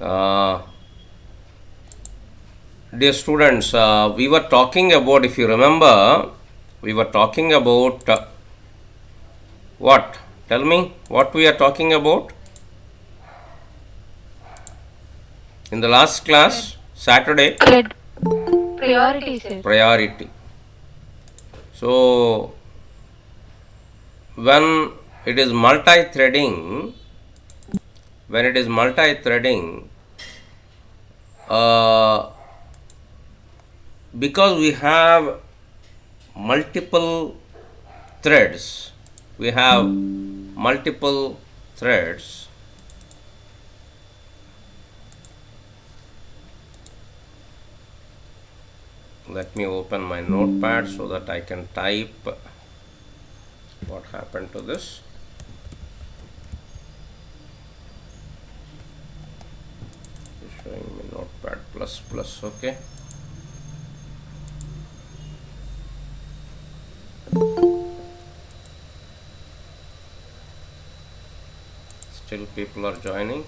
Uh, Dear students, we were talking about, if you remember, we were talking about what? Tell me what we are talking about in the last class, Saturday. Priority, sir. Priority. So, when it is multi-threading, uh, because we have multiple threads, we have multiple threads. Let me open my notepad so that I can type what happened to this. Showing me notepad plus plus. Okay. Still people are joining.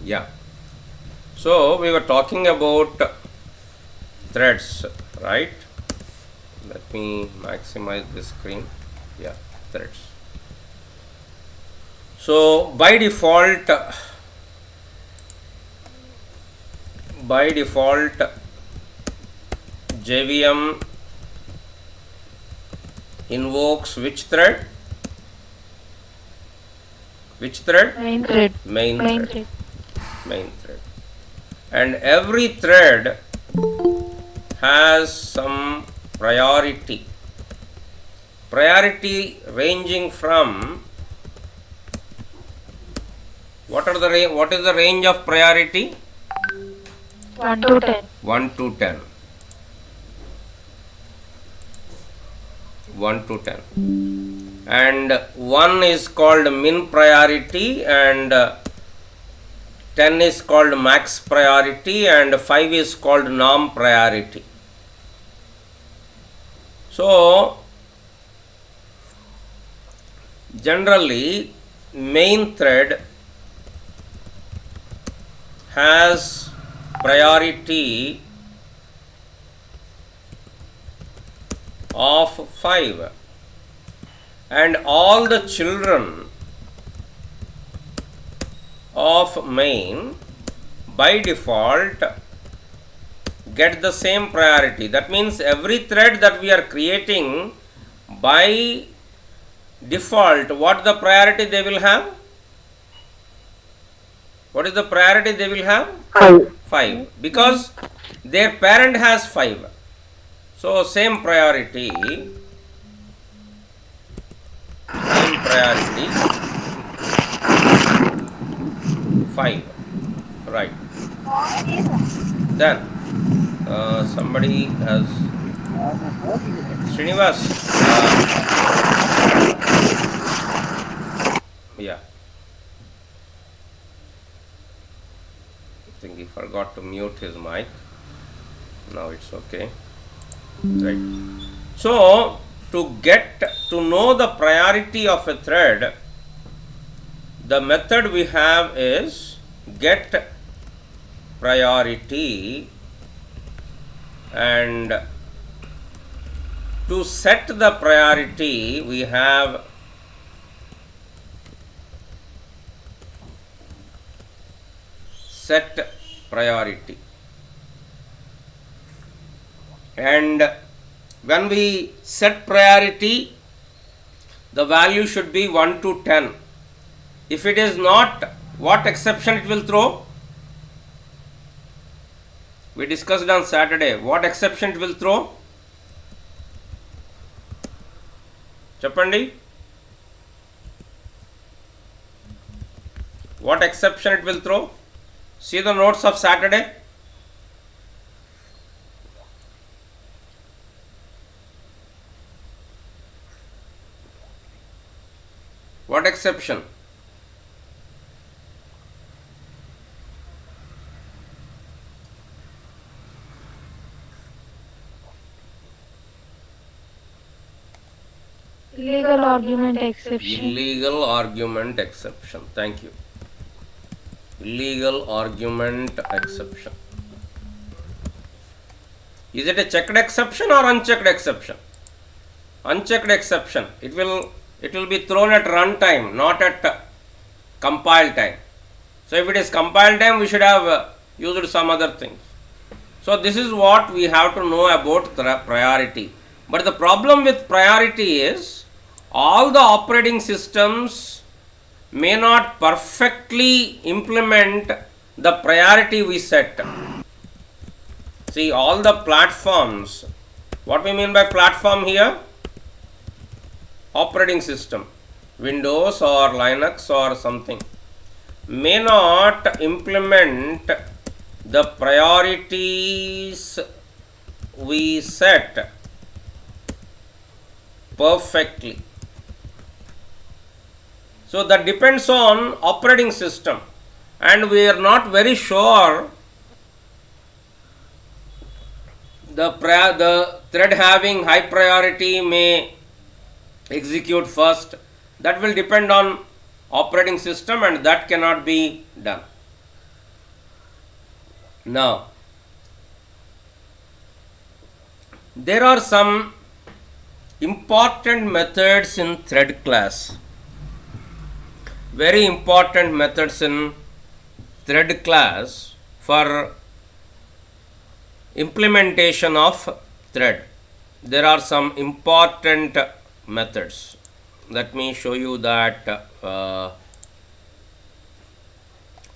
Yeah. So we were talking about threads, right? Let me maximize the screen. Yeah, threads. So by default, JVM invokes which thread? Which thread? Main thread. Main thread. Main thread. And every thread has some priority. Priority ranging from what is the range of priority? 1 to 10. 1 to 10. 1 to 10. And 1 is called min priority, and 10 is called max priority, and 5 is called norm priority. So generally main thread has priority of 5, and all the children of main by default get the same priority. That means every thread that we are creating, by default, what the priority they will have? What is the priority they will have? 5. Because their parent has 5. So same priority. 5. Right. Then somebody has Srinivas. Yeah. I think he forgot to mute his mic. Now it's okay. Right. So to get to know the priority of a thread, the method we have is get priority, and to set the priority we have set priority, and when we set priority, the value should be 1 to 10. If it is not, what exception it will throw? We discussed on Saturday. What exception it will throw? Chappandi? What exception it will throw? See the notes of Saturday. What exception? Illegal argument exception. Illegal argument exception. Thank you. Illegal argument exception. Is it a checked exception or unchecked exception? Unchecked exception. It will be thrown at runtime, not at compile time. So if it is compile time, we should have used some other things. So this is what we have to know about priority. But the problem with priority is all the operating systems may not perfectly implement the priority we set. See, all the platforms, what we mean by platform here? Operating system, Windows or Linux or something, may not implement the priorities we set perfectly. So that depends on operating system, and we are not very sure the thread having high priority may execute first. That will depend on operating system, and that cannot be done. Now, there are some important methods in thread class. Very important methods in thread class for implementation of thread. There are some important methods. Let me show you that.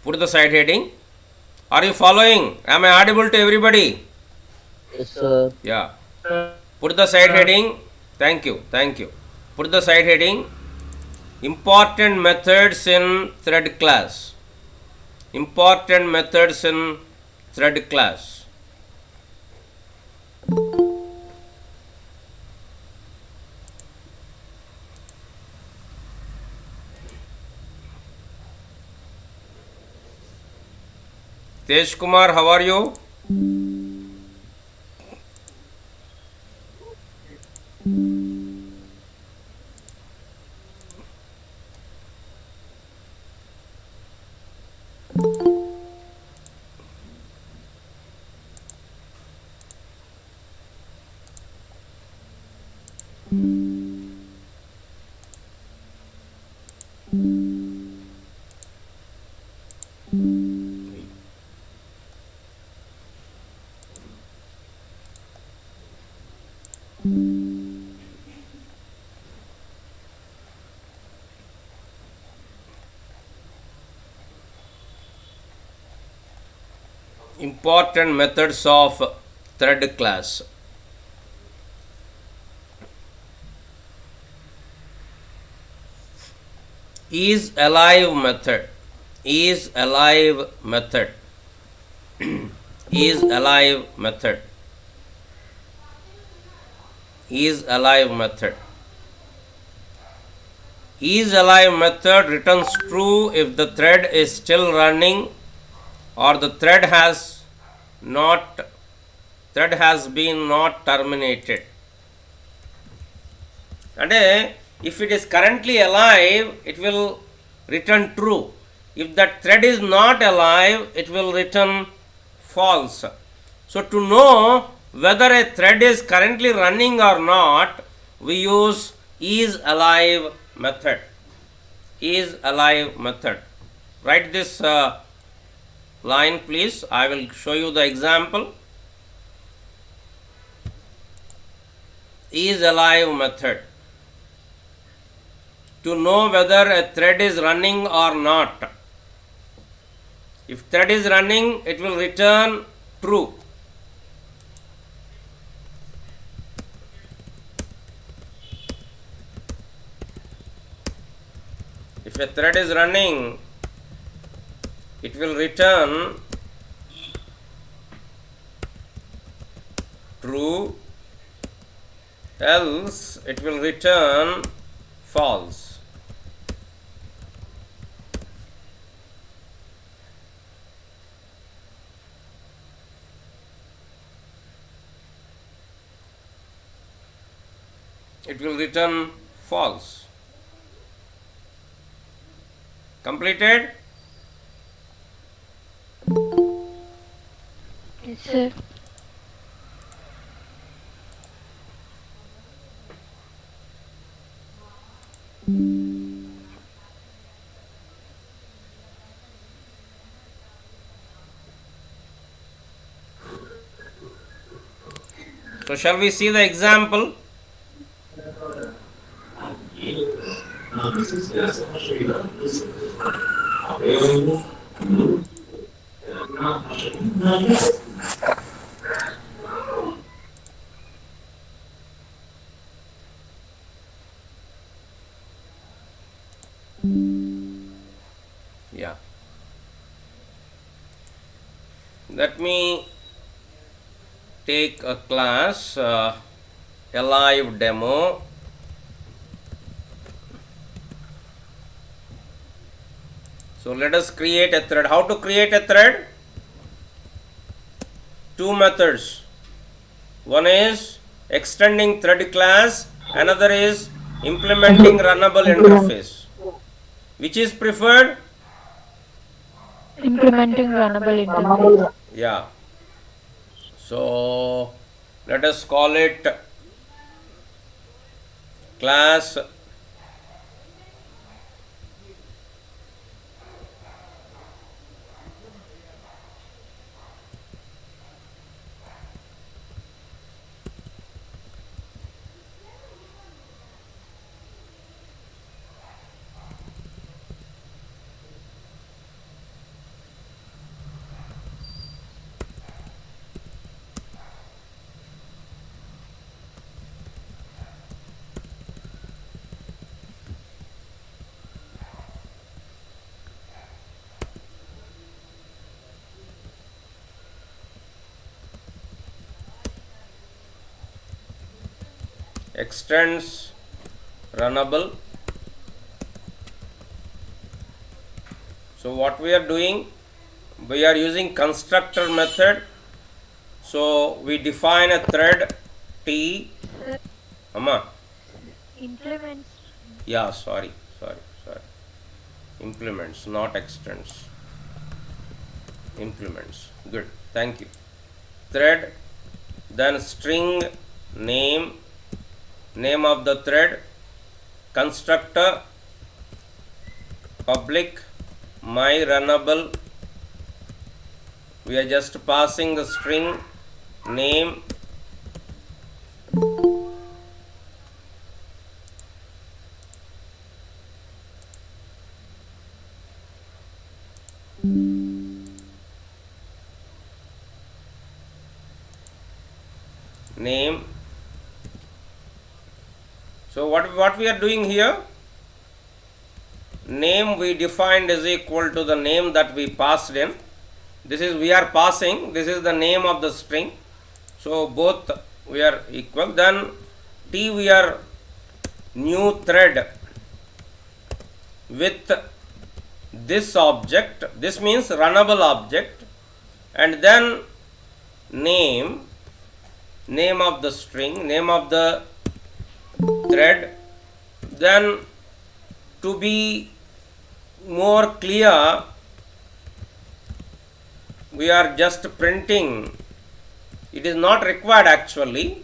Put the side heading. Are you following? Am I audible to everybody? Yes, sir. Yeah. Put the side heading. Thank you. Thank you. Put the side heading. Important methods in thread class. Important methods in thread class. Tej Kumar, how are you? Important methods of thread class. isAlive method. isAlive method. isAlive method. isAlive method. isAlive method returns true if the thread is still running or the thread has been not terminated. And if it is currently alive, it will return true. If that thread is not alive, it will return false. So to know whether a thread is currently running or not, we use isAlive method. isAlive method. Write this line, please. I will show you the example. isAlive method. To know whether a thread is running or not. If thread is running, it will return true. If a thread is running, it will return true, else it will return false. It will return false. Completed? Yes, sir. So shall we see the example? Yeah. Let me take a class, a live demo. So let us create a thread. How to create a thread? Two methods. One is extending thread class, another is implementing runnable interface. Which is preferred? Implementing runnable interface. Yeah. So let us call it class extends runnable. So what we are doing, we are using constructor method. So we define a thread T. Sir, Amma. implements. Yeah, sorry. Implements, not extends. Implements. Good. Thank you. Thread, then string name, name of the thread, constructor, public, my runnable. We are just passing the string name, name. So what we are doing here, name we defined is equal to the name that we passed in. This is we are passing, this is the name of the string. So both we are equal. Then T we are new thread with this object, this means runnable object, and then name, name of the string, name of the thread. Then to be more clear, we are just printing, it is not required actually.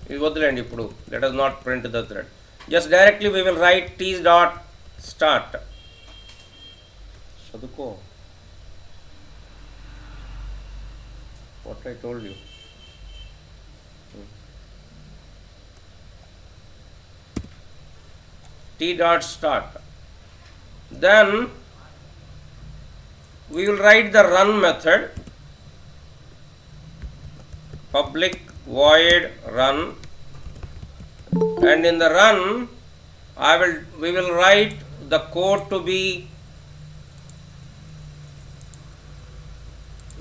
Let us not print the thread. Just directly we will write t dot start. Saduko, what I told you. T dot start. Then we will write the run method, public void run, and in the run we will write the code to be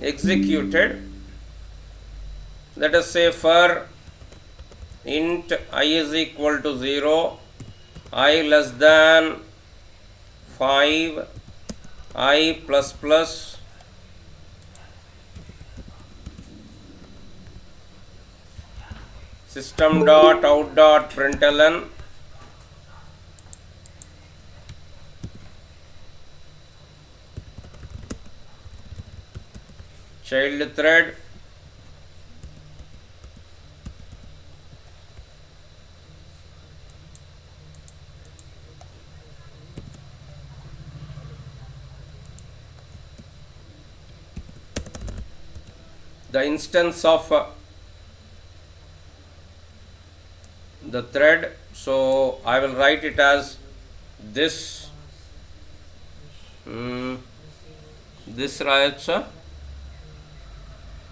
executed. Let us say for int I is equal to 0, I less than 5, I plus plus, system dot out dot println child thread, the instance of the thread. So I will write it as this. This writes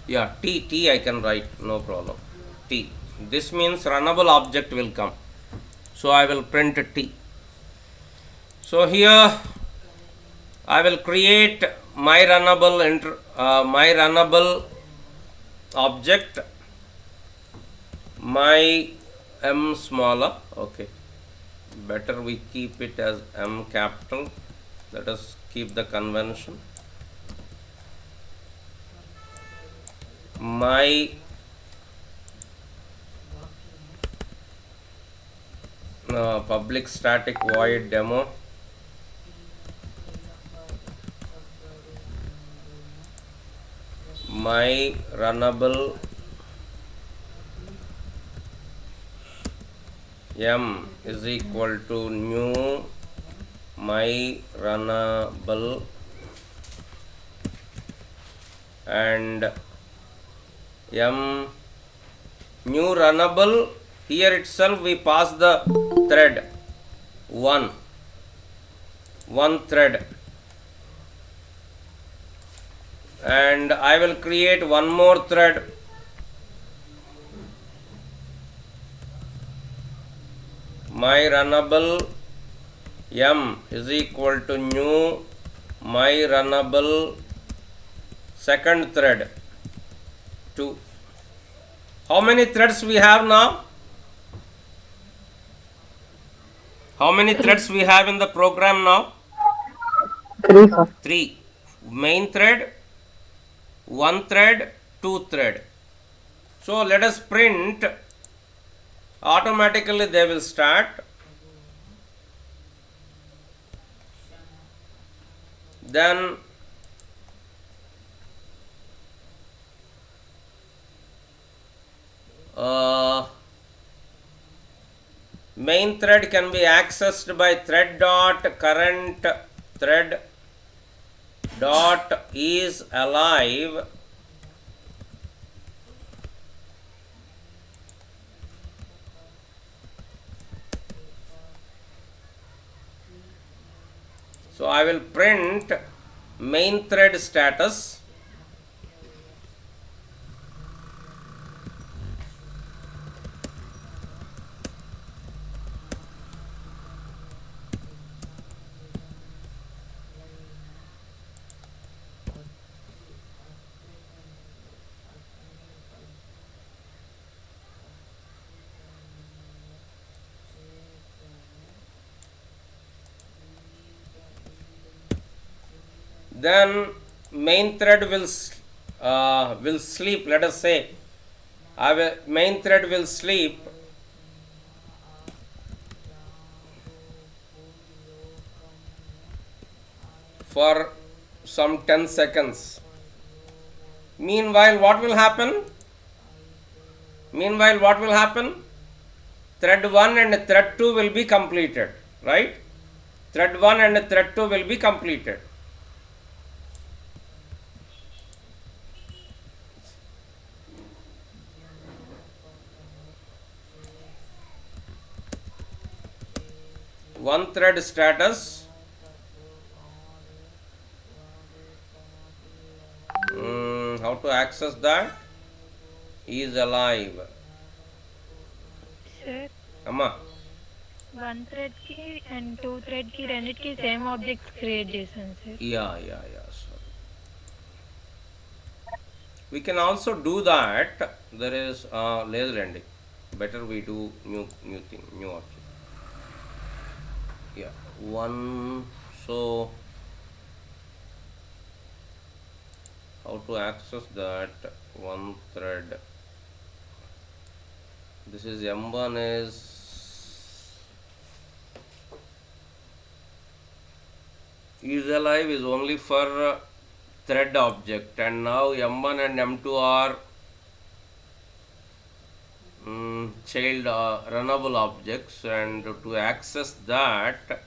yeah, T I can write, no problem. T. This means runnable object will come. So I will print T. So here I will create my runnable object, my m smaller. Okay, better we keep it as m capital. Let us keep the convention. My public static void demo, my runnable m is equal to new my runnable, and m new runnable, here itself we pass the thread one thread, and I will create one more thread, my runnable m is equal to new my runnable second thread 2. How many threads we have now? How many threads we have in the program now? 3, sir. 3. Main thread, one thread, two thread. So let us print, automatically they will start. Then main thread can be accessed by thread dot current thread dot isAlive so I will print main thread status, then main thread will sleep. Let us say main thread will sleep for some 10 seconds. Meanwhile, what will happen? Thread 1 and thread 2 will be completed, right? Thread 1 and thread 2 will be completed. One thread status, how to access that? isAlive. Sir, Amma, one thread ki and two thread ki రెండిటికి same objects create చేశాను sir. yeah. Sorry. We can also do that. There is లేదులేండి, better we do new thing, new object. Yeah, one. So how to access that one thread? This is m1 is isAlive is only for thread object, and now M1 and M2 are child runnable objects, and to access that,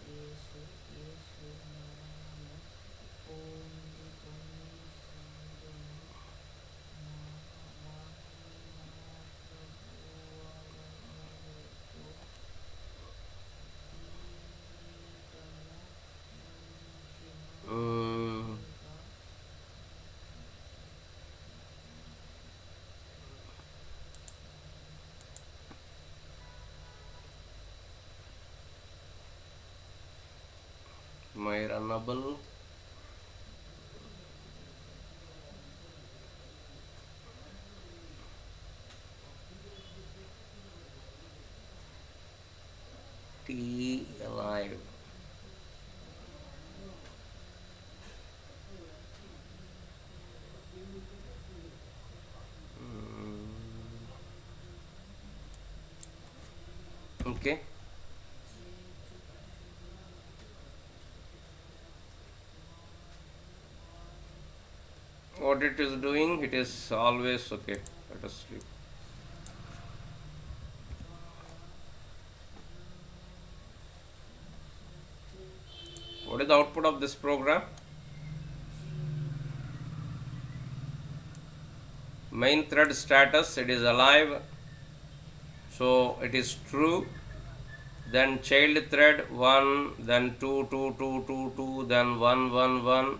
my runnable T alive. Okay. What it is doing, it is always okay. Let us sleep. What is the output of this program? Main thread status, it is alive, so it is true. Then child thread 1, then 2, 2, 2, 2, 2, then 1, 1, 1.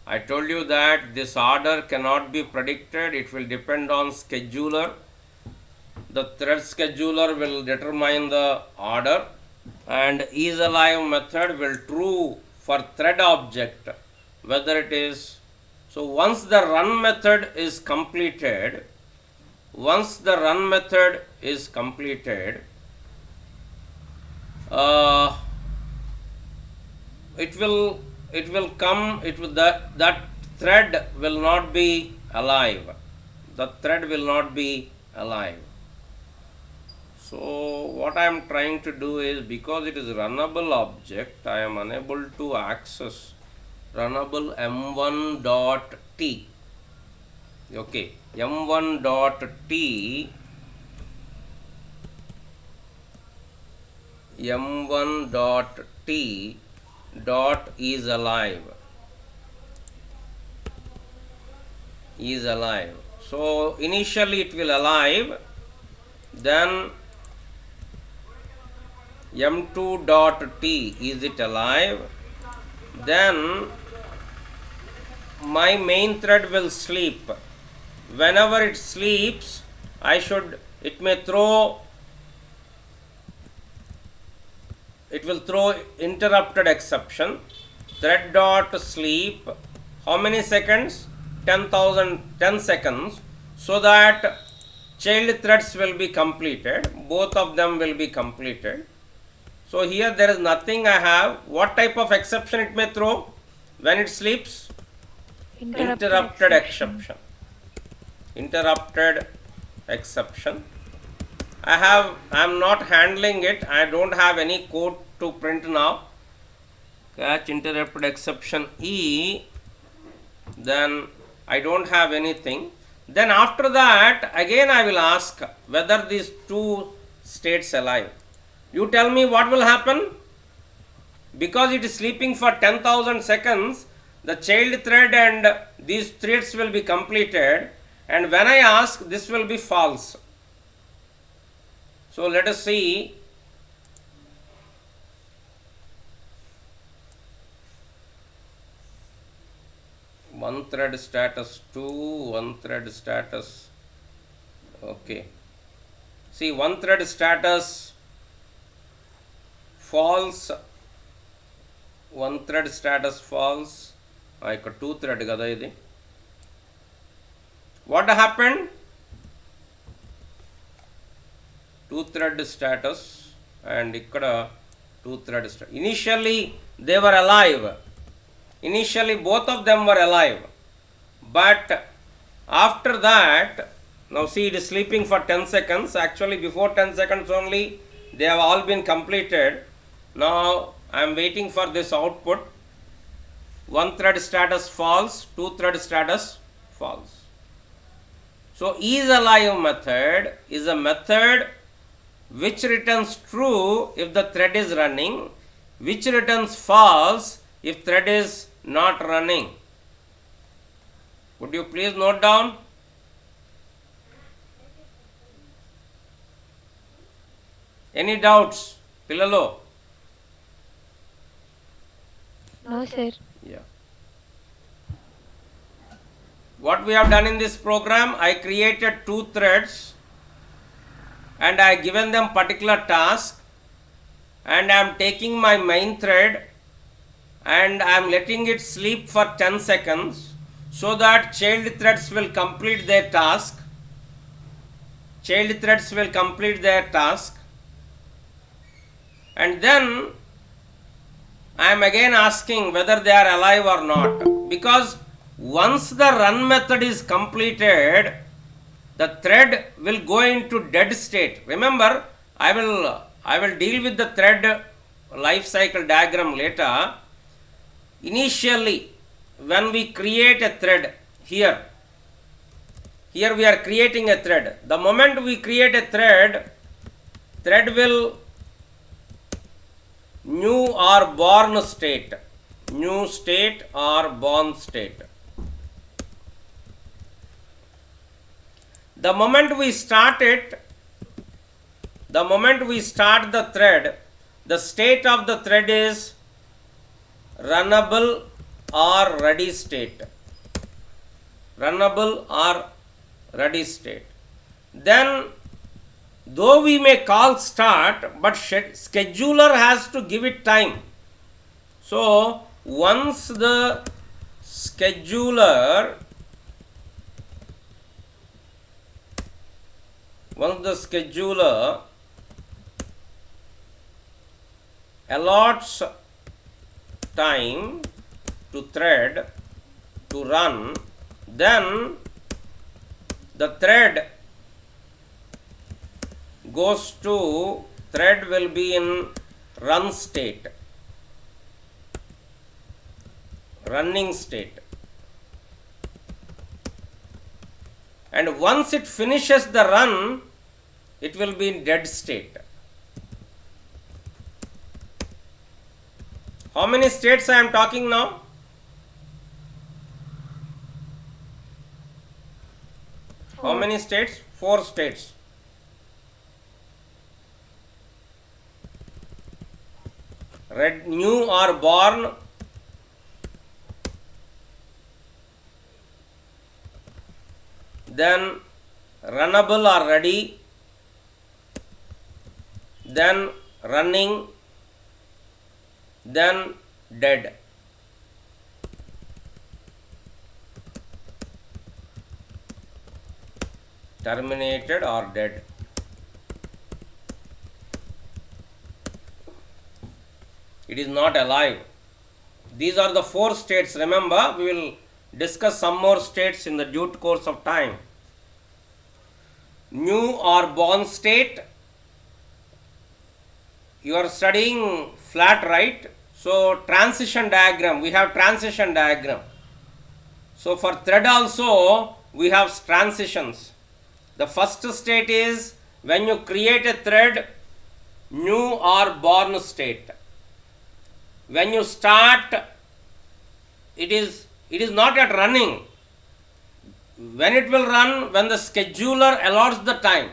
I told you that this order cannot be predicted, it will depend on scheduler. The thread scheduler will determine the order, and isAlive method will true for thread object whether it is. So once the run method is completed, it will come, that thread will not be alive. The thread will not be alive. So what I am trying to do is, because it is runnable object, I am unable to access runnable m1 dot t. Okay, m1 dot t, m1 dot t dot is alive. So initially it will alive, then m2 dot t, is it alive? Then my main thread will sleep. Whenever it sleeps, it will throw interrupted exception. Thread dot sleep, how many seconds? 10 seconds, so that child threads will be completed, both of them will be completed. So here there is nothing I have. What type of exception it may throw when it sleeps? Interrupted exception. Interrupted exception. I am not handling it. I don't have any code to print now. Catch interrupted exception E. Then I don't have anything. Then after that, again I will ask whether these two states alive. You tell me what will happen. Because it is sleeping for 10,000 seconds, the child thread and these threads will be completed, and when I ask, this will be false. So let us see. One thread status 2, one thread status, okay. See, one thread status false, one thread status false. Two thread kada idi. What happened? Two thread status and ikkada two thread status. Initially they were alive. Initially both of them were alive, but after that, now see, it is sleeping for 10 seconds. Actually before 10 seconds only they have all been completed. Now I am waiting for this output. one thread status false, two thread status false. So isAlive method is a method which returns true if the thread is running, which returns false if thread is not running. Would you please note down? Any doubts? Pillalo? No, sir. Yeah. What we have done in this program, I created two threads and I given them particular task, and I am taking my main thread and I am letting it sleep for 10 seconds so that child threads will complete their task. Child threads will complete their task, and then I am again asking whether they are alive or not, because once the run method is completed, the thread will go into dead state. Remember, I will deal with the thread life cycle diagram later. Initially, when we create a thread here we are creating a thread. The moment we create a thread will new or born state, new state or born state. The moment we start it, the moment we start the thread, the state of the thread is runnable or ready state. Runnable or ready state. Then, though we may call start, but scheduler has to give it time. So, once the scheduler allots time to thread to run, then the thread goes to, thread will be in run state, running state. And once it finishes the run, it will be in dead state. How many states I am talking now? How many states? 4 states. New or born, then runnable or ready, then running, then dead. Terminated or dead. It is not alive. These are the 4 states. Remember, we will discuss some more states in the due course of time. New or born state. You are studying flat, right? So, transition diagram. We have transition diagram. So, for thread also, we have transitions. The first state is when you create a thread, new or born state. When you start, it is not yet running. When it will run, when the scheduler allots the time.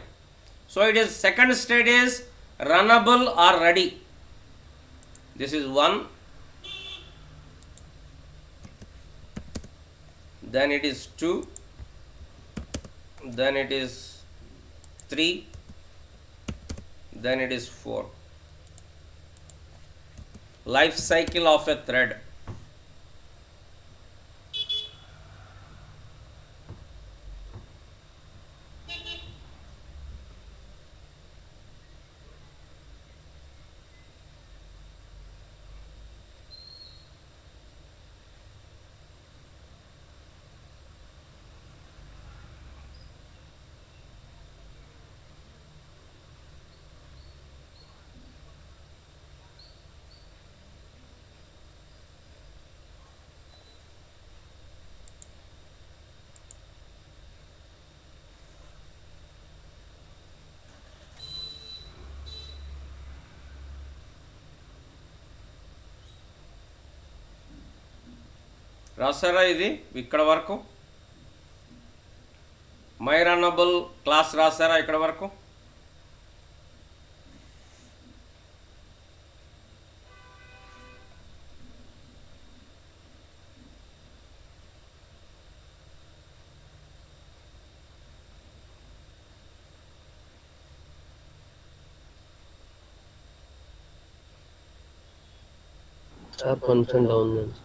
So it is, second state is runnable or ready. This is 1. Then it is 2. Then it is 3. Then it is 4. Life cycle of a thread. రాసారా ఇది ఇక్కడ వరకు? My runnable class రాసారా ఇక్కడ వరకు? Sir కొంచెం down ఉంది.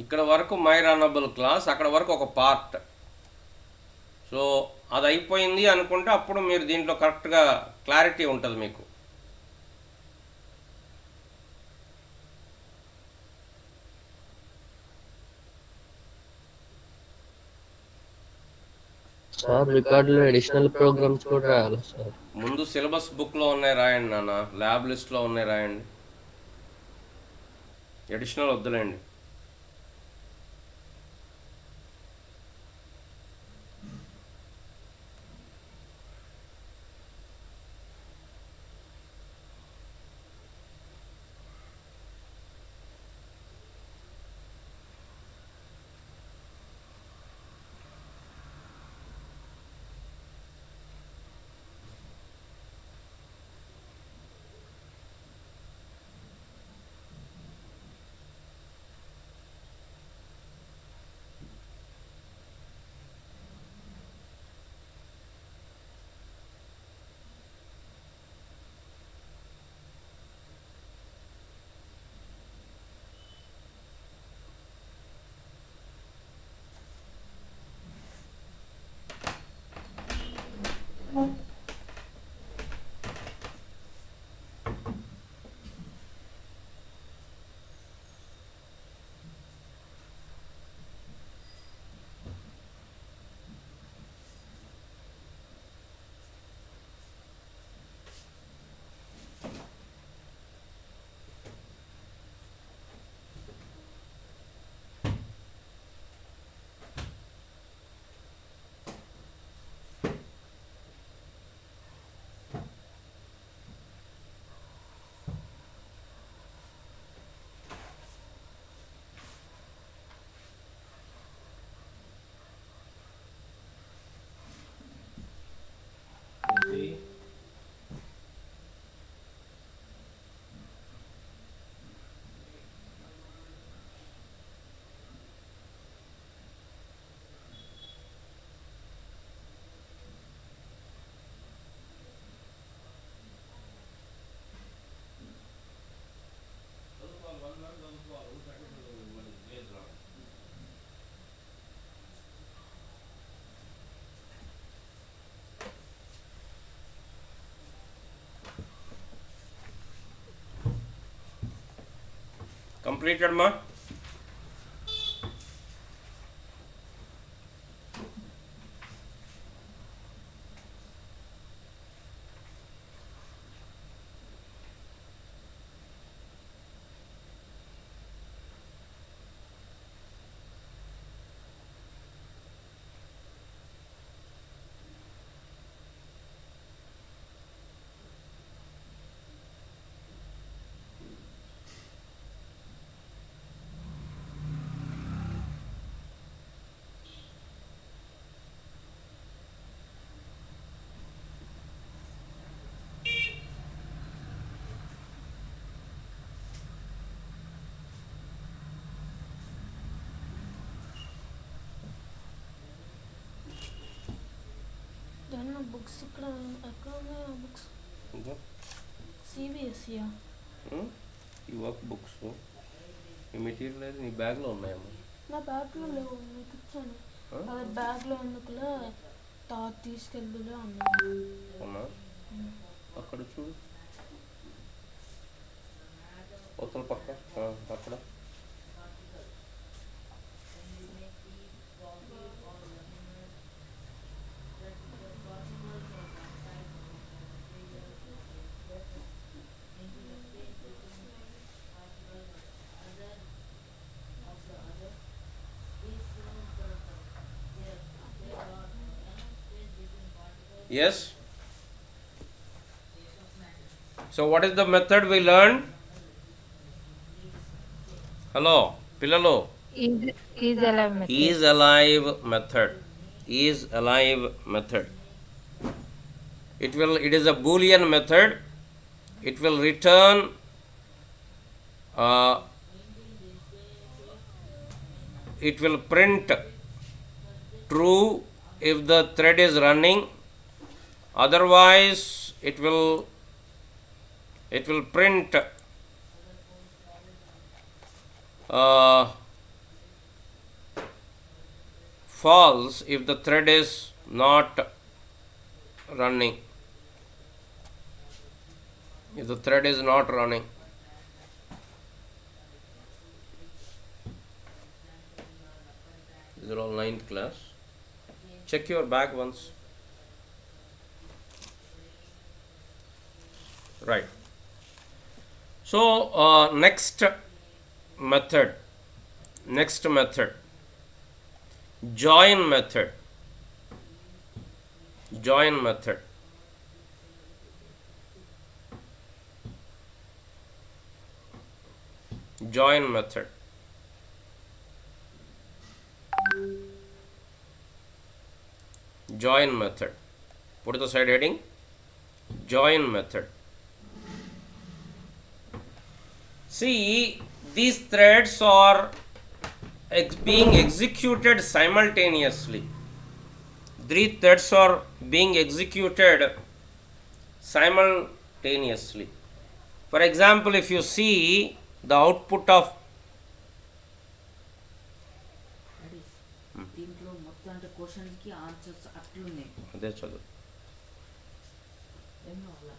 ఇక్కడ వరకు my runnable class, అక్కడ వరకు ఒక పార్ట్. సో అది అయిపోయింది అనుకుంటే అప్పుడు మీరు దీంట్లో కరెక్ట్గా క్లారిటీ ఉంటుంది మీకు. సార్ రికార్డులో అడిషనల్ ప్రోగ్రామ్స్ కూడా రాయాలి సార్. ముందు సిలబస్ బుక్లో ఉన్నాయి రాయండి నాన్న, ల్యాబ్ లిస్ట్లో ఉన్నాయి రాయండి, అడిషనల్ వద్దులేండి. Completed ma? బుక్స్ ఇక్కడ ఎక్కడ ఉన్నాయి బుక్స్? సిబిఎస్ఈయా? ఈ వర్క్ బుక్స్ ఈ మెటీరియల్ అయితే నీ బ్యాగ్లో ఉన్నాయమ్మా. నా బ్యాగ్లో లేవు, మీకు ఇచ్చాను. అదే బ్యాగ్లో ఎందుకులే, తీసుకెళ్ళిలే అన్నాను. అవునా? అక్కడ చూడు, అవతల పక్క అక్కడ. Yes. So what is the method we learned? Hello, Pilalo. Is alive method. isAlive method. isAlive method. It is a Boolean method. It will return uh, it will print true if the thread is running, otherwise it will print uh, false if the thread is not running. If the thread is not running. These are all 9th class. Check your bag once. Right. So next method. Join method. Join method. Join method. Join method. Put the side heading. Join method. See, these threads are being executed simultaneously. 3 threads are being executed simultaneously. For example, if you see the output of దీంట్లో మొత్తం అంటే క్వశ్చన్స్కి answers అట్లున్నాయి. అదే చదువు. ఏం కావాలా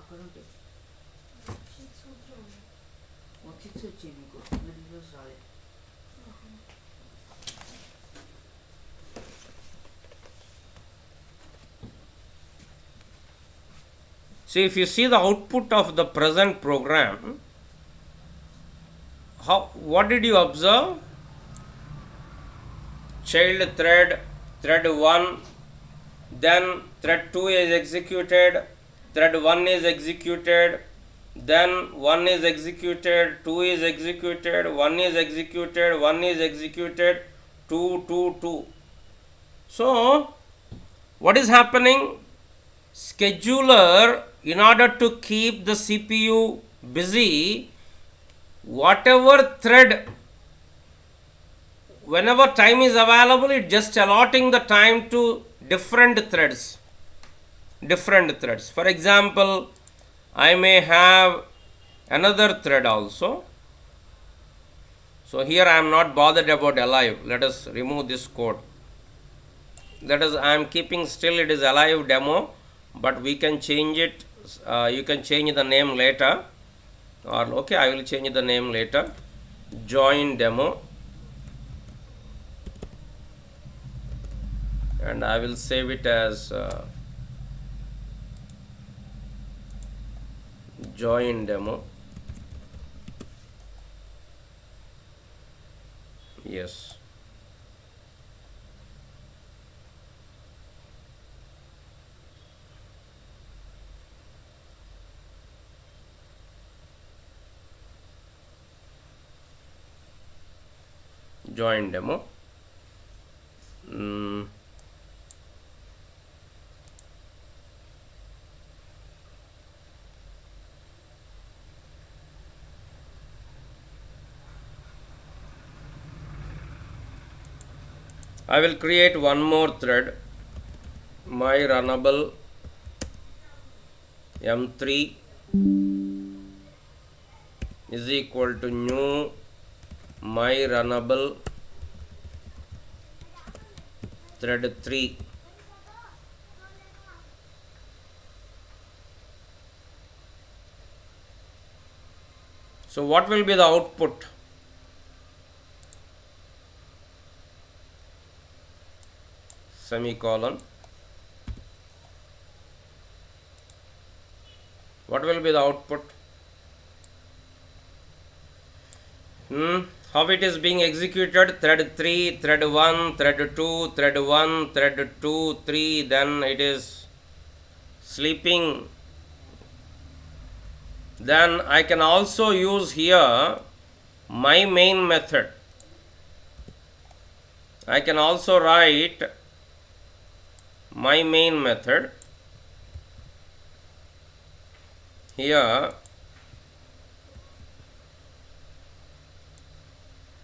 అక్కడ ఉంటాయి. వర్క్ షీట్స్ వచ్చాయి మీకు, మెటీరియల్స్ రాలేదు. See, if you see the output of the present program, what did you observe? Child thread 1, then thread 2 is executed, thread 1 is executed, then 1 is executed, 2 is executed, 1 is executed, 1 is executed, 2, 2, 2. So, what is happening? Scheduler, in order to keep the CPU busy, whatever thread, whenever time is available, it just allotting the time to different threads. For example, I may have another thread also. So here I am not bothered about alive. Let us remove this code. That is, I am keeping still it is alive demo, but we can change it. You can change the name later, or okay, I will change the name later. Join demo, and I will save it as join demo. Yes. Join demo. I will create one more thread, my runnable m3 is equal to new my runnable thread 3. So what will be the output? Semicolon. What will be the output? How it is being executed? Thread 3, thread 1, thread 2, thread 1, thread 2, 3, then it is sleeping. Then I can also use here my main method. I can also write my main method here,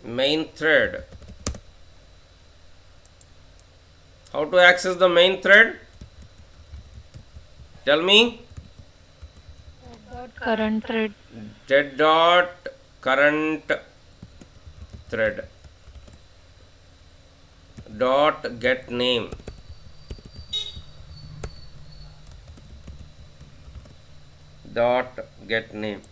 main thread. How to access the main thread? Tell me. Current thread. Dead dot current thread dot get name. Dot get name.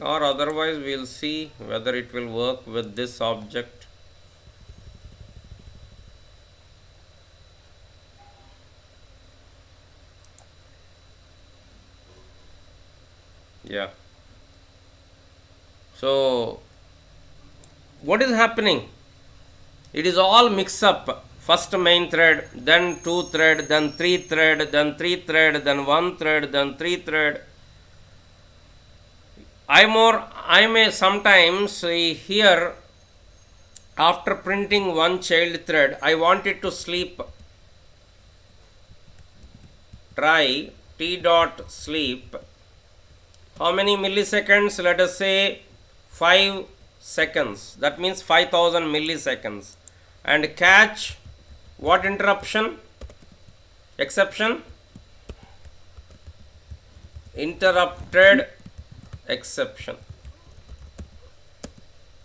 Or otherwise we'll see whether it will work with this object. Yeah. So what is happening? It is all mix up. First main thread, then 2 thread, then 3 thread, then 3 thread, then 1 thread, then 3 thread. I may sometimes here after printing one child thread, I want it to sleep. Try t dot sleep. How many milliseconds? Let us say 5 seconds. That means 5000 milliseconds. And catch what interruption? Exception? Interrupted exception.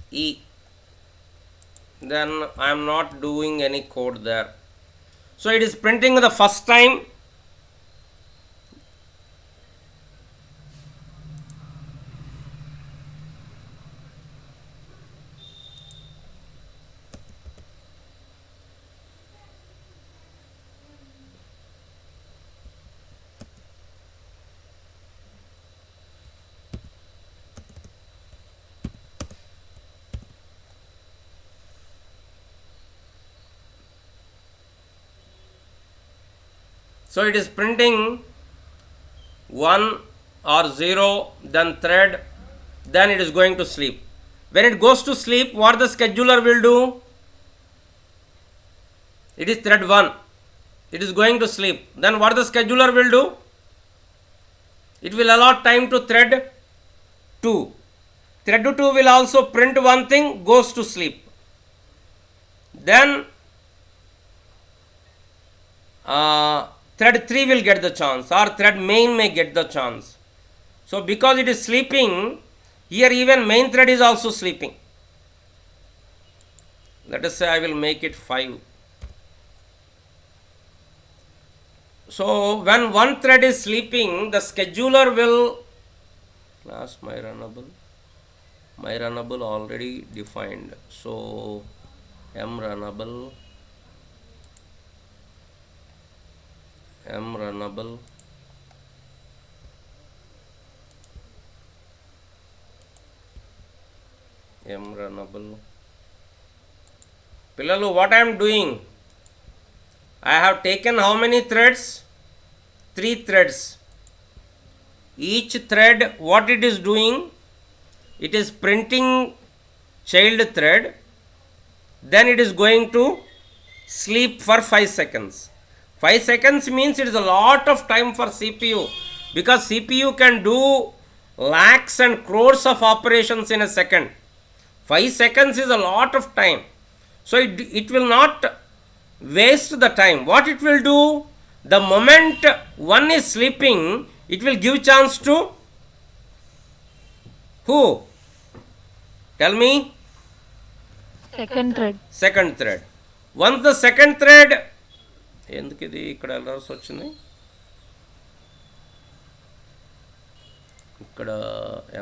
E. Then I am not doing any code there. So it is printing the first time. So it is printing 1 or 0, then thread, then it is going to sleep. When it goes to sleep, what the scheduler will do? It is thread 1. It is going to sleep. Then what the scheduler will do? It will allot time to thread 2. Thread 2 will also print one thing, goes to sleep. Then thread 3 will get the chance, or thread main may get the chance. So because it is sleeping, here even main thread is also sleeping. Let us say I will make it 5. So when one thread is sleeping, the scheduler will class my runnable already defined. So mrunnable Pillalu, what I am doing? I have taken how many threads? 3 threads. Each thread, what it is doing? It is printing child thread. Then it is going to sleep for 5 seconds. 5 seconds means it is a lot of time for CPU, because CPU can do lakhs and crores of operations in a second. 5 seconds is a lot of time. So it will not waste the time. What it will do? The moment one is sleeping, it will give chance to who? Tell me. Second thread. Second thread. Once the second thread, ఎందుకు ఇది ఇక్కడ errors వచ్చింది? ఇక్కడ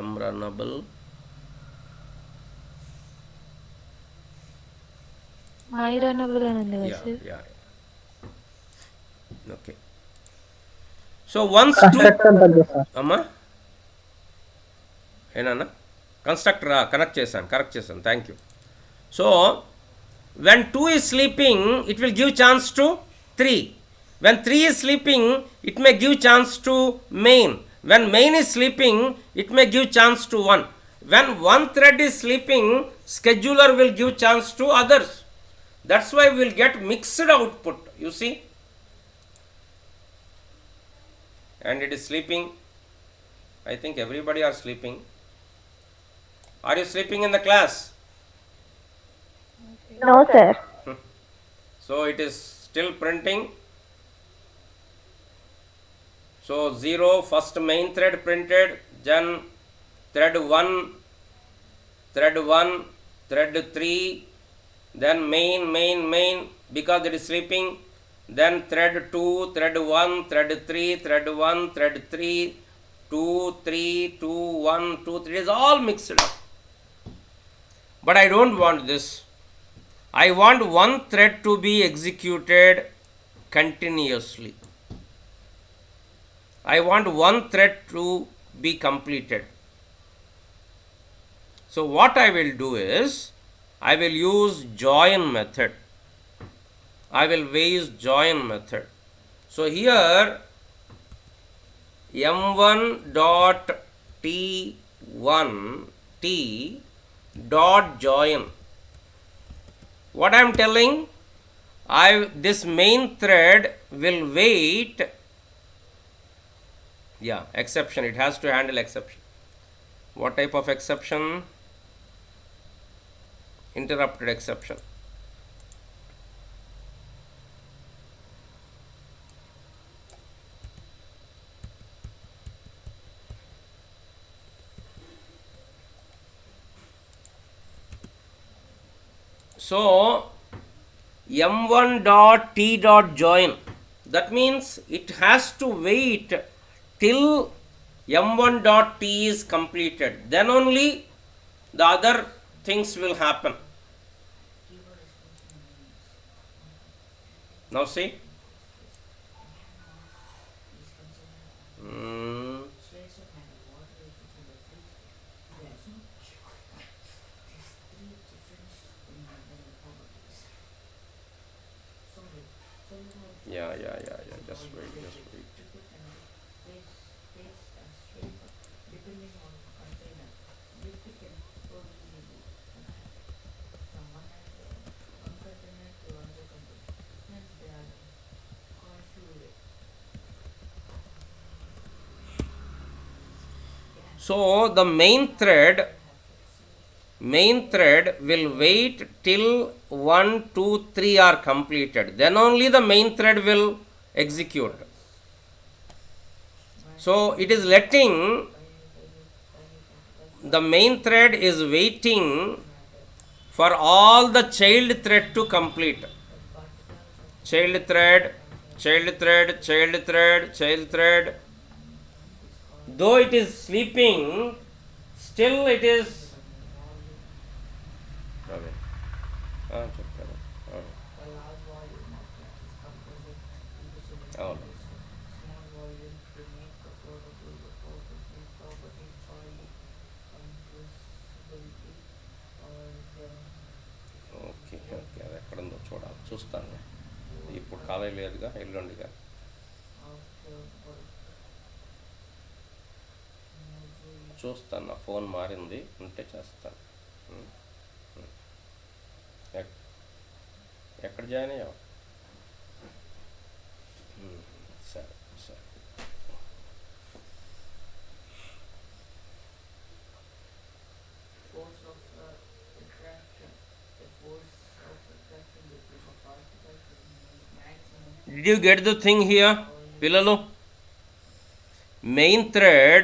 mrunnable My runnable అని ఉంది కదా sir. yeah. Okay. So once two constructor దగ్గర sir అమ్మా ఏనన్నా కన్స్ట్రక్టర్ కనెక్ట్ చేశాను, కరెక్ట్ చేశాను, thank you. So when 2 is sleeping, it will give chance to 3. When 3 is sleeping, it may give chance to main. When main is sleeping, it may give chance to 1. When one thread is sleeping, scheduler will give chance to others. That's why we will get mixed output, you see. And it is sleeping. I think everybody are sleeping. Are you sleeping in the class? No, sir. So it is still printing. So 0, first main thread printed, then thread 1, thread 3, then main because it is sleeping, then thread 2, thread 1, thread 3, thread 1, thread 3, 2, 3, 2, 1, 2, 3, it is all mixed up. But I don't want this. I want one thread to be executed continuously. I want one thread to be completed. So what I will do is, I will use join method. I will use join method. So here m1 dot t1 t dot join. What I am telling, this main thread will wait. Yeah, exception, it has to handle exception. What type of exception? Interrupted exception. So m1 dot t dot join, that means it has to wait till m1 dot t is completed, then only the other things will happen. Now see, yeah, just wait. So the main thread will wait till 1, 2, 3 are completed, then only the main thread will execute. So it is letting, the main thread is waiting for all the child thread to complete. Child thread. Though it is sleeping, still it is okay, అది ఎక్కడుందో చూడాలి, చూస్తాను. ఇప్పుడు college లేదుగా, ఎల్లుండిగా. చూస్తాను, నా phone మారింది, ఉంటే చేస్తాను. ఎక్కడ జాయిన్ అయ్యావు? సరే. Did you get the thing here, పిల్లలు? Main thread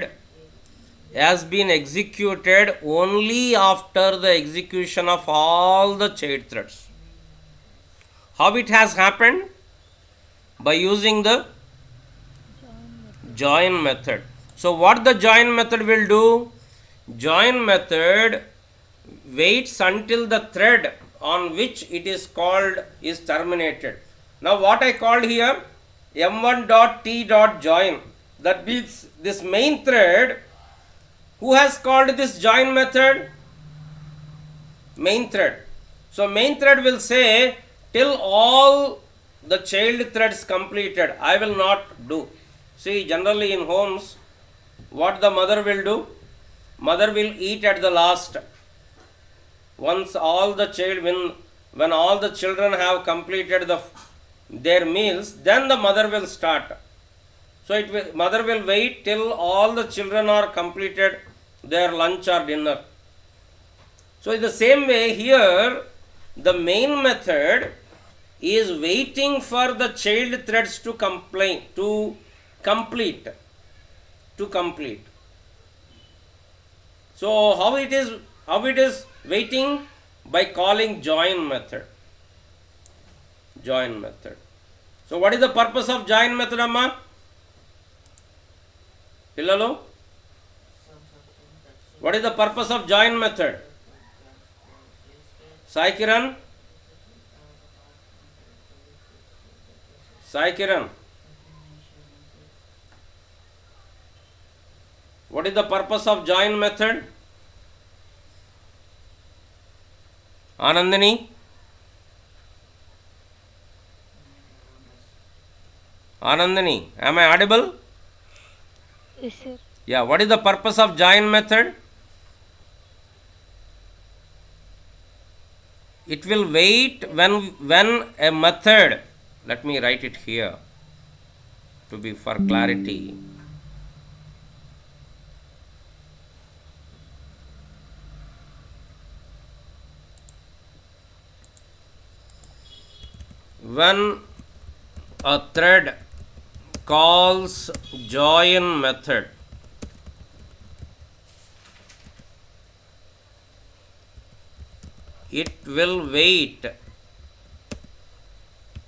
has been executed only after the execution of all the child threads. How it has happened? By using the join method. So what the join method will do? Join method waits until the thread on which it is called is terminated. Now what I called here, m1 dot t dot join, that means this main thread Who has called this join method? Main thread. So main thread will say till all the child threads completed, I will not do. See, generally in homes, what the mother will do? Mother will eat at the last. Once all the when all the children have completed their meals, then the mother will start. So mother will wait till all the children are completed their lunch or dinner. So in the same way here, the main method is waiting for the child threads to complete. So how it is waiting? By calling join method. Join method. So what is the purpose of join method, Amma? Pillalu? What is the purpose of join method? Sai Kiran? What is the purpose of join method? Anandini? Anandini, am I audible? Yes, sir. Yeah, what is the purpose of join method? It will wait when a method, let me write it here to be for clarity. When a thread calls join method, it will wait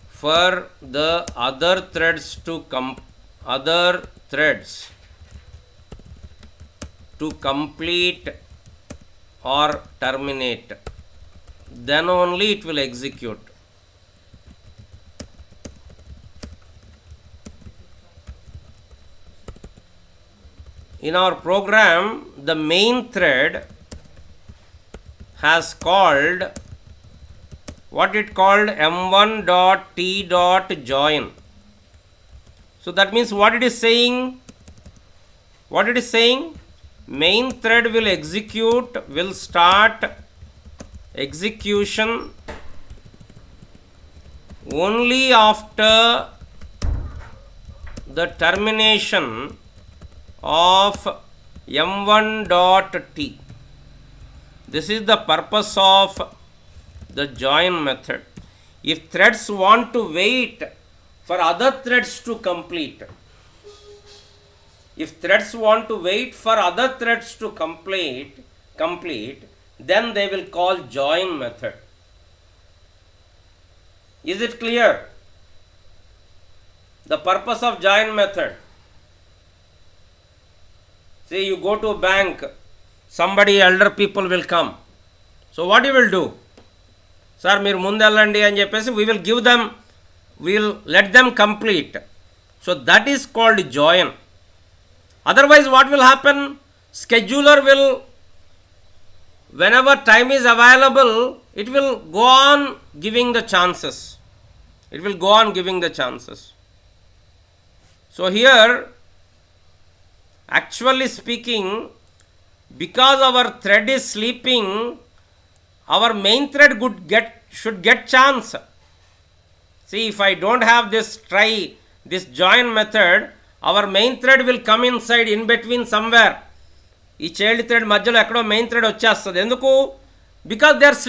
for the other threads to complete or terminate. Then only it will execute. In our program, the main thread has called what it called m1.t.join. So that means what it is saying? Main thread will start execution only after the termination of m1.t. This is the purpose of the join method. If threads want to wait for other threads to complete, then they will call join method. Is it clear? The purpose of join method. See, you go to a bank, somebody elder people will come. So what you will do? Sir, meer mundellandi ani cheppesi we will let them complete. So that is called join. Otherwise what will happen? Scheduler will, whenever time is available, it will go on giving the chances. So here, actually speaking, because our thread is sleeping, our main thread should get chance. See, if I don't have this join method, our main thread will come inside in between somewhere. ఈ child thread మధ్యలో ఎక్కడో main thread వచ్చేస్తుంది. ఎందుకు? Because they are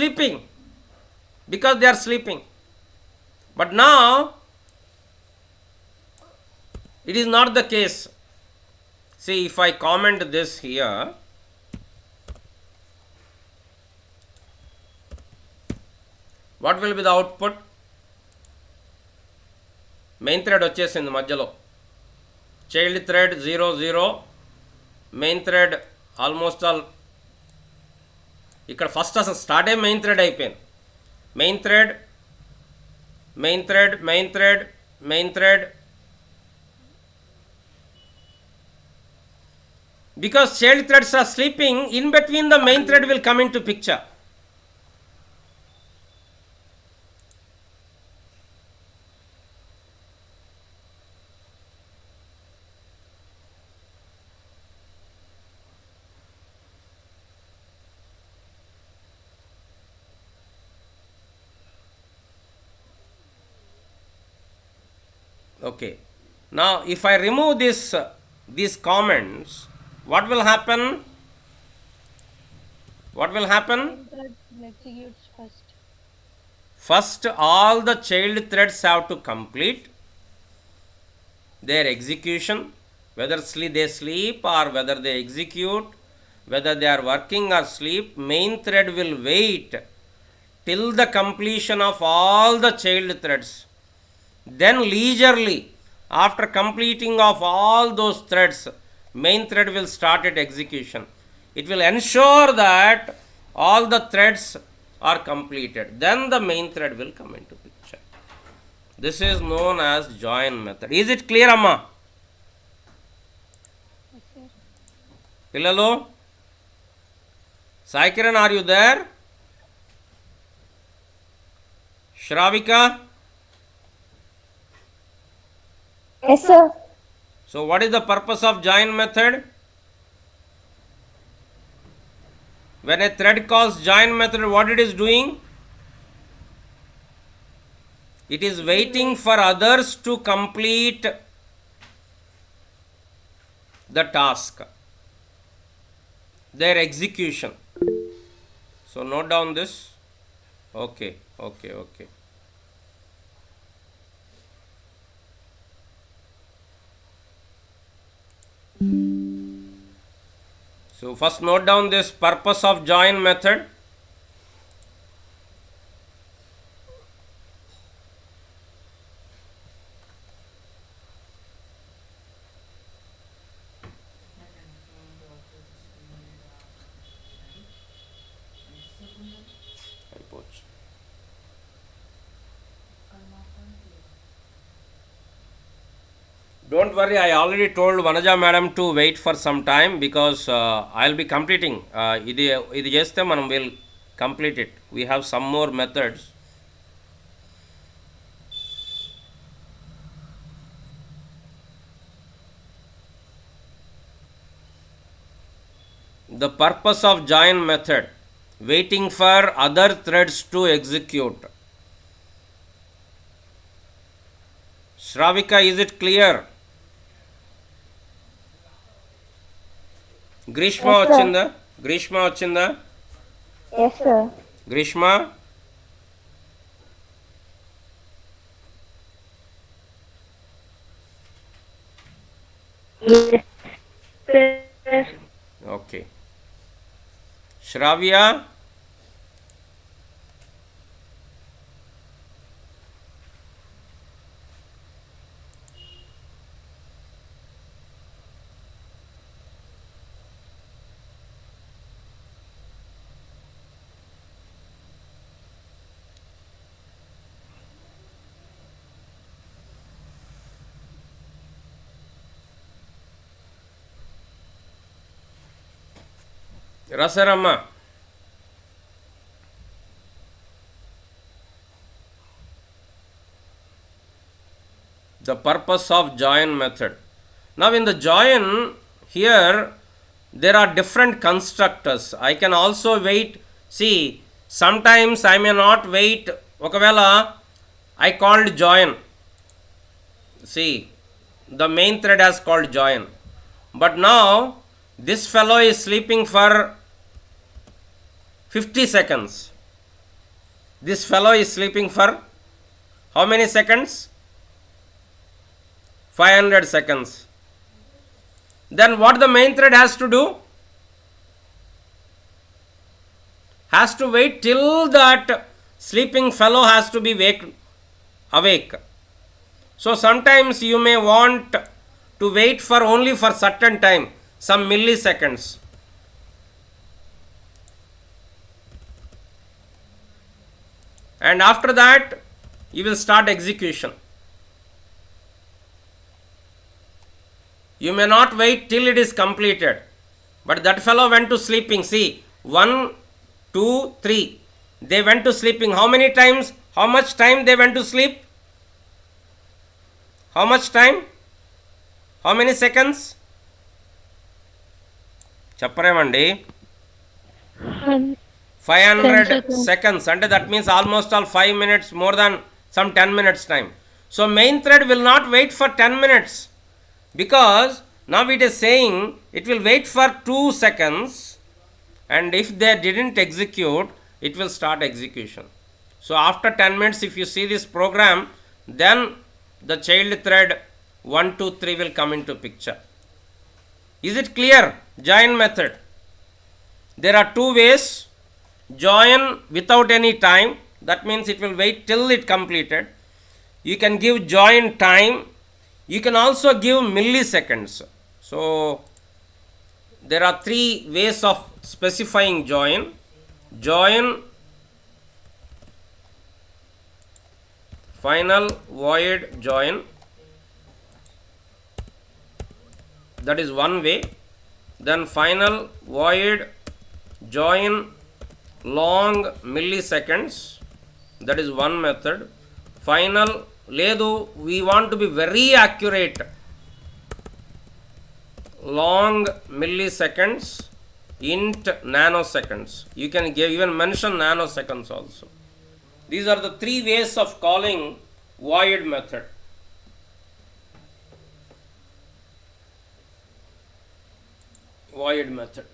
sleeping. But now it is not the case. See, if I comment this here, what will be the output? Main thread వచ్చేసింది మధ్యలో, child thread 0 0, main thread almost all ఇక్కడ first అసలు start అయ్యి main thread అయిపోయింది. Main thread Because child threads are sleeping, in between the main thread will come into picture. Okay. Now, if I remove these comments, what will happen? What will happen? Main thread executes first. First, all the child threads have to complete their execution, whether they sleep or whether they execute, whether they are working or sleep. Main thread will wait till the completion of all the child threads. Then leisurely, after completing of all those threads, main thread will start its execution. It will ensure that all the threads are completed. Then the main thread will come into picture. This is known as join method. Is it clear, Amma? Yes, sir. Pillalu? Sai Kiran, are you there? Shravika? Yes, sir. So, what is the purpose of join method? When a thread calls join method, what it is doing? It is waiting for others to complete the task, their execution. So, note down this. Okay. So, first note down this purpose of join method. Don't worry, I already told Vanaja madam to wait for some time because I'll be completing. Idi chesthe manam will complete it. We have some more methods. The purpose of join method, waiting for other threads to execute. Shravika, is it clear? Grishma Yes, sir. వచ్చిందా? Grishma వచ్చిందా? Yes, sir. Grishma? Yes, sir. Okay. Shravya? Rasarama? The purpose of join method. Now in the join, here there are different constructors. I can also wait. See, sometimes I may not wait. Okavela, I called join. See, the main thread has called join. But now this fellow is sleeping for 50 seconds. This fellow is sleeping for how many seconds? 500 seconds. Then what the main thread has to do? Has to wait till that sleeping fellow has to be awake. So sometimes you may want to wait for only for certain time, some milliseconds. And after that, you will start execution. You may not wait till it is completed. But that fellow went to sleeping. See, 1, 2, 3. They went to sleeping. How many times? How much time they went to sleep? How much time? How many seconds? చెప్పరేమండి 500 seconds. And that means almost all 5 minutes, more than some 10 minutes time. So main thread will not wait for 10 minutes, because now it is saying it will wait for 2 seconds, and if they didn't execute, it will start execution. So after 10 minutes, if you see this program, then the child thread 1, 2, 3 will come into picture. Is it clear? Join method. There are two ways. Join without any time, that means it will wait till it completed. You can give join time. You can also give milliseconds. So there are three ways of specifying join. Join final void join, that is one way. Then final void join long milliseconds, that is one method. Final ledu, we want to be very accurate, long milliseconds, int nanoseconds. You can give, even mention nanoseconds also. These are the three ways of calling void method. Void method.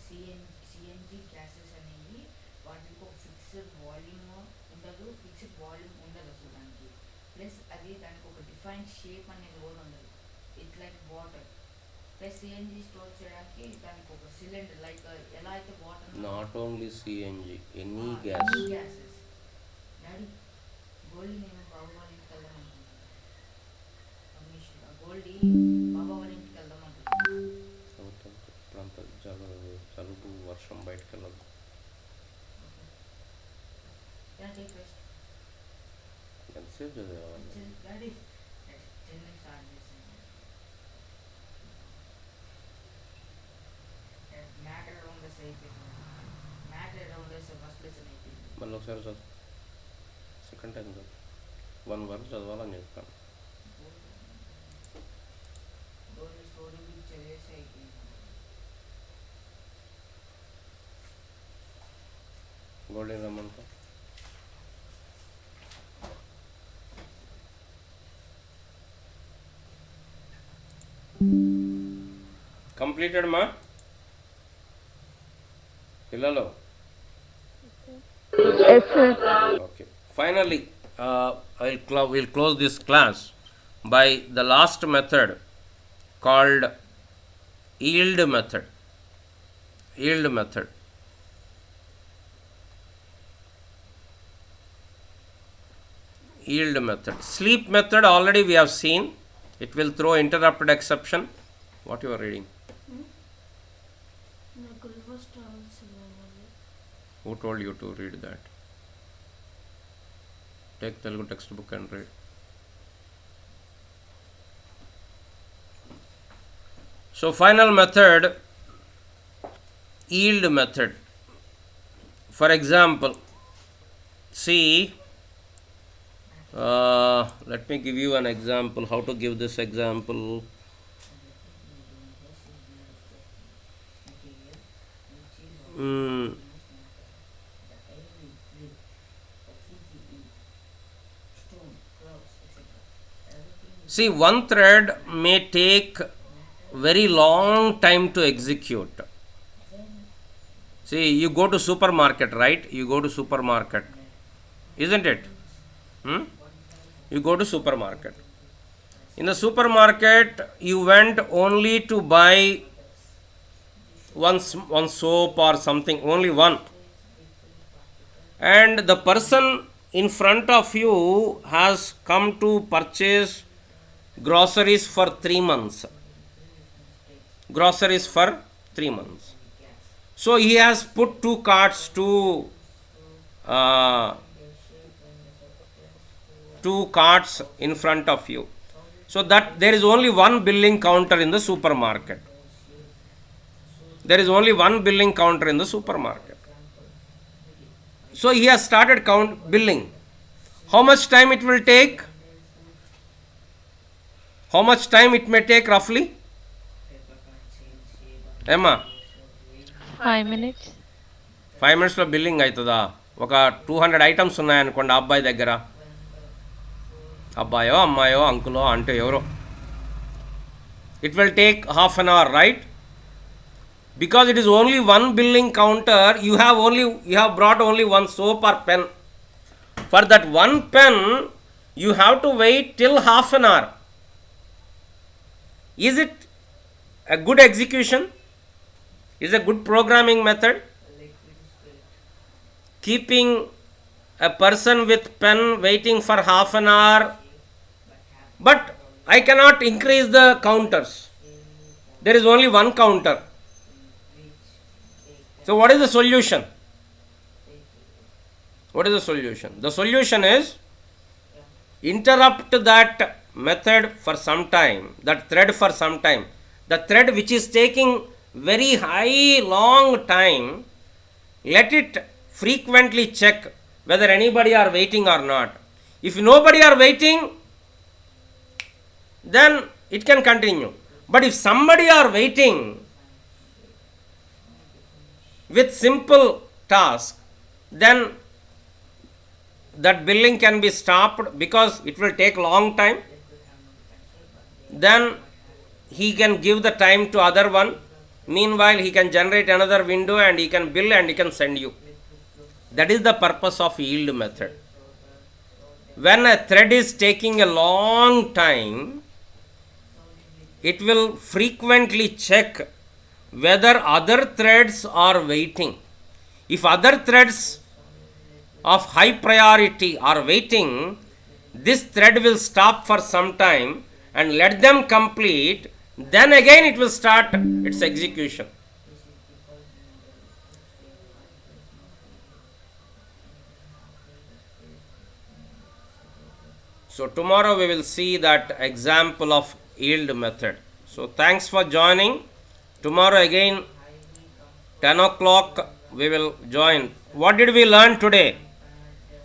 CNG gases అనేవి వాటికి ఒక fixed volume ఉండదు, fixed volume ఉండదు అసలు దానికి. Plus అది దానికి ఒక డిఫైన్డ్ షేప్ అనేది కూడా ఉండదు. It's like water. Plus CNG store చేయడానికి దానికి ఒక సిలిండర్, లైక్ ఎలా అయితే water. Not only CNG, any gas. Gases. Daddy Goldie నేను బాబు వాళ్ళ ఇంటికి వెళ్దాం అనుకుంటున్నాను. గోల్డీ బాబా వాళ్ళ ఇంటికి వెళ్దాం అనుకుంటున్నాను. ఇప్పుడంతా జలుబు వర్షం బయటకు వెళ్ళదు. ఎంతసేపు చదివాలి? డాడీ 10 minutes స్టార్ట్ చేసాను. మ్యాటర్ అరౌండ్ ద అయిపోయింది. Matter around the first lesson అయిపోయింది. మళ్ళీ ఒకసారి చదువు, సెకండ్ టైం చదువు. 1 వరకు చదవాలని చెప్తాను. గోల్డ్ స్టోరీ బుక్ చదివేసి అయిపోయింది. గోల్డెన్ రమ్మంతా కంప్లీటెడ్ మా పిల్లలు? Yes, sir. Okay. Finally, we'll close this class by the last method called yield method. Yield method. Yield method. Sleep method already we have seen. It will throw interrupted exception. What you are reading? నాకు reverse travels ఇవ్వాలి. Who told you to read that? Take Telugu textbook and read. So final method, yield method. For example, see, let me give you an example. How to give this example? See, one thread may take very long time to execute. See, you go to supermarket, right? You go to supermarket, isn't it? You go to supermarket. In the supermarket, you went only to buy one soap or something, only one. And the person in front of you has come to purchase groceries for 3 months. Groceries for 3 months. So he has put 2 carts, two carts in front of you. So that there is only one billing counter in the supermarket. There is only one billing counter in the supermarket. So he has started billing. How much time it will take? How much time it may take roughly? Emma? 5 minutes. 5 minutes లో billing అవుతుందా? ఒక 200 items ఉన్నాయనుకోండి ఆ అబ్బాయి దగ్గర. అబ్బాయో అమ్మాయో అంకులో అంటే ఎవరో. It will take half an hour, right? Because it is only one billing counter, you have brought only one soap or pen. For that one pen, you have to wait till half an hour. Is it a good execution? Is a good programming method? Keeping a person with pen waiting for half an hour, but I cannot increase the counters. There is only one counter. So what is the solution? What is the solution? The solution is interrupt that method for some time, that thread for some time. The thread which is taking very high long time, let it frequently check whether anybody are waiting or not. If nobody are waiting, then it can continue. But if somebody are waiting with simple task, then that billing can be stopped because it will take long time. Then he can give the time to other one. Meanwhile, he can generate another window and he can bill and he can send you. That is the purpose of yield method. When a thread is taking a long time, it will frequently check whether other threads are waiting. If other threads of high priority are waiting, this thread will stop for some time and let them complete, then again it will start its execution. So tomorrow we will see that example of yield method. So thanks for joining. Tomorrow again 10 o'clock we will join. What did we learn today?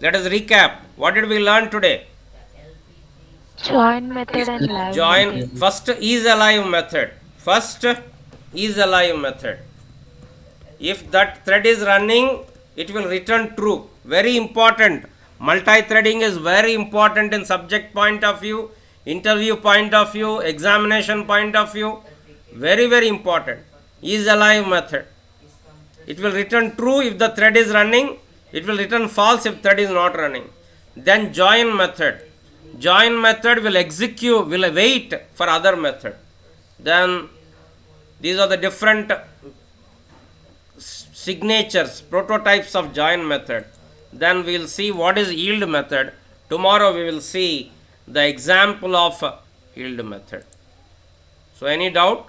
Let us recap. What did we learn today? Join method and live Join. method. First isAlive method. First isAlive method. If that thread is running, it will return true. Very important. Multi-threading is very important in subject point of view, interview point of view, examination point of view. Very, very important. isAlive method. It will return true if the thread is running. It will return false if thread is not running. Then join method. Join method will execute, will wait for other method. Then these are the different signatures, prototypes of join method. Then we will see what is yield method. Tomorrow we will see the example of yield method. So any doubt?